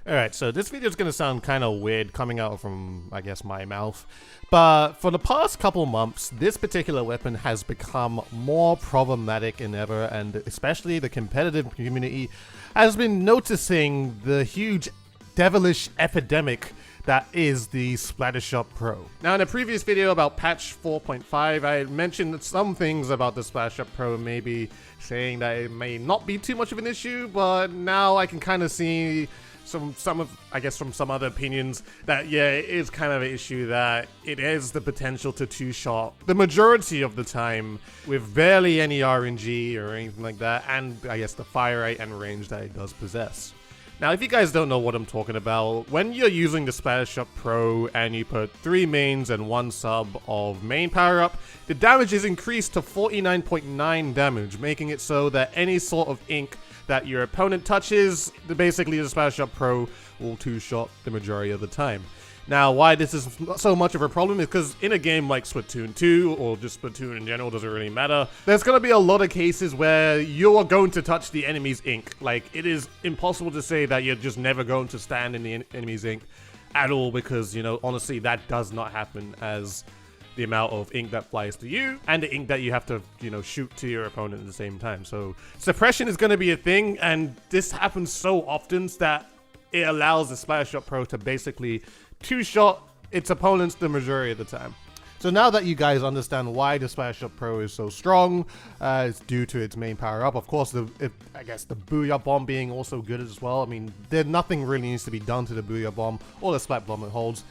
Alright, so this video is going to sound kind of weird coming out from, I guess, my mouth. But for the past couple months, this particular weapon has become more problematic than ever, and especially the competitive community has been noticing the huge devilish epidemic that is the Splattershot Pro. Now, in a previous video about patch 4.5, I mentioned some things about the Splattershot Pro, maybe saying that it may not be too much of an issue, but now I can kind of see I guess from some other opinions that yeah, it is kind of an issue that it has the potential to two-shot the majority of the time with barely any RNG or anything like that, and I guess the fire rate and range that it does possess. Now, if you guys don't know what I'm talking about, when you're using the Splattershot Pro and you put 3 mains and 1 sub of main power up, the damage is increased to 49.9 damage, making it so that any sort of ink that your opponent touches, basically the Splattershot Pro will two-shot the majority of the time. Now, why this is so much of a problem is because in a game like Splatoon 2, or just Splatoon in general, doesn't really matter, there's going to be a lot of cases where you are going to touch the enemy's ink. Like, it is impossible to say that you're just never going to stand in the enemy's ink at all, because, you know, honestly, that does not happen as the amount of ink that flies to you and the ink that you have to, you know, shoot to your opponent at the same time. So suppression is going to be a thing, and this happens so often that it allows the Splattershot Pro to basically two-shot its opponents the majority of the time. So now that you guys understand why the Splattershot Pro is so strong, it's due to its main power-up. Of course, I guess the Booyah Bomb being also good as well. I mean, nothing really needs to be done to the Booyah Bomb or the Splat Bomb it holds.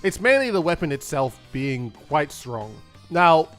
It's mainly the weapon itself being quite strong. Now,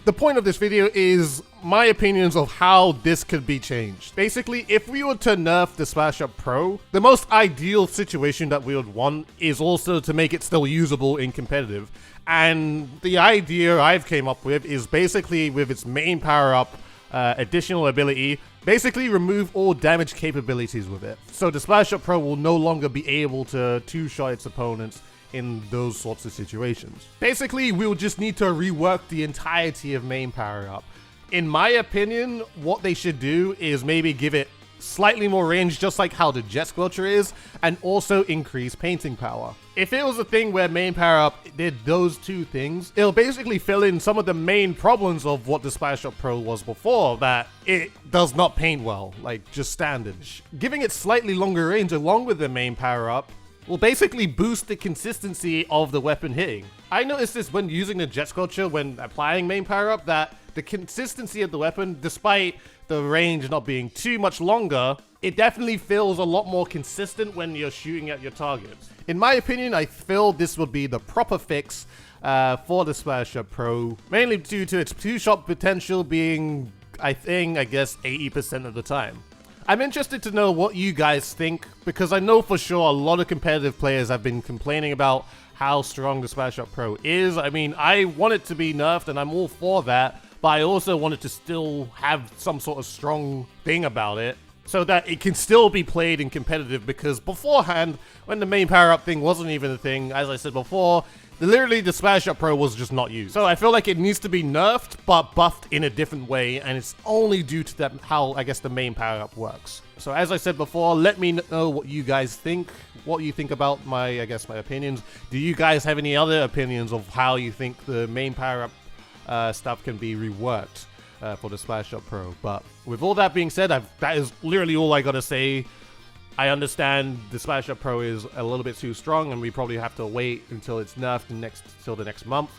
the point of this video is my opinions of how this could be changed. Basically, if we were to nerf the Splattershot Pro, the most ideal situation that we would want is also to make it still usable in competitive. And the idea I've came up with is basically with its main power-up, additional ability, basically remove all damage capabilities with it. So the Splattershot Pro will no longer be able to two-shot its opponents in those sorts of situations. Basically, we'll just need to rework the entirety of main power-up. In my opinion, what they should do is maybe give it slightly more range, just like how the Jet Squelcher is, and also increase painting power. If it was a thing where main power-up did those two things, it'll basically fill in some of the main problems of what the Splattershot Pro was before, that it does not paint well, like just standard. Giving it slightly longer range along with the main power-up will basically boost the consistency of the weapon hitting. I noticed this when using the Jet Squelcher when applying main power-up, that the consistency of the weapon, despite the range not being too much longer, it definitely feels a lot more consistent when you're shooting at your targets. In my opinion, I feel this would be the proper fix for the Splattershot Pro, mainly due to its two-shot potential being, I guess, 80% of the time. I'm interested to know what you guys think, because I know for sure a lot of competitive players have been complaining about how strong the Splattershot Pro is. I mean, I want it to be nerfed and I'm all for that, but I also want it to still have some sort of strong thing about it so that it can still be played in competitive, because beforehand, when the main power-up thing wasn't even a thing, as I said before, literally the Splattershot Pro was just not used. So I feel like it needs to be nerfed, but buffed in a different way, and it's only due to that, how, I guess, the main power-up works. So as I said before, let me know what you guys think, what you think about my, I guess, my opinions. Do you guys have any other opinions of how you think the main power-up stuff can be reworked for the Splattershot Pro? But with all that being said, that is literally all I gotta say. I understand the Splattershot Pro is a little bit too strong, and we probably have to wait until it's nerfed till the next month.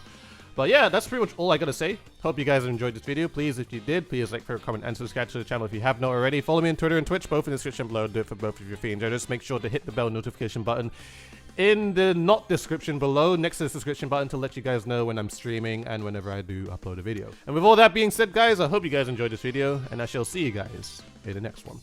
But yeah, that's pretty much all I gotta say. Hope you guys enjoyed this video. Please, if you did, please like, favorite, comment, and subscribe to the channel if you have not already. Follow me on Twitter and Twitch, both in the description below. Do it for both of you if you enjoy this. Make sure to hit the bell notification button in the not description below, next to the description button, to let you guys know when I'm streaming and whenever I do upload a video. And with all that being said, guys, I hope you guys enjoyed this video, and I shall see you guys in the next one.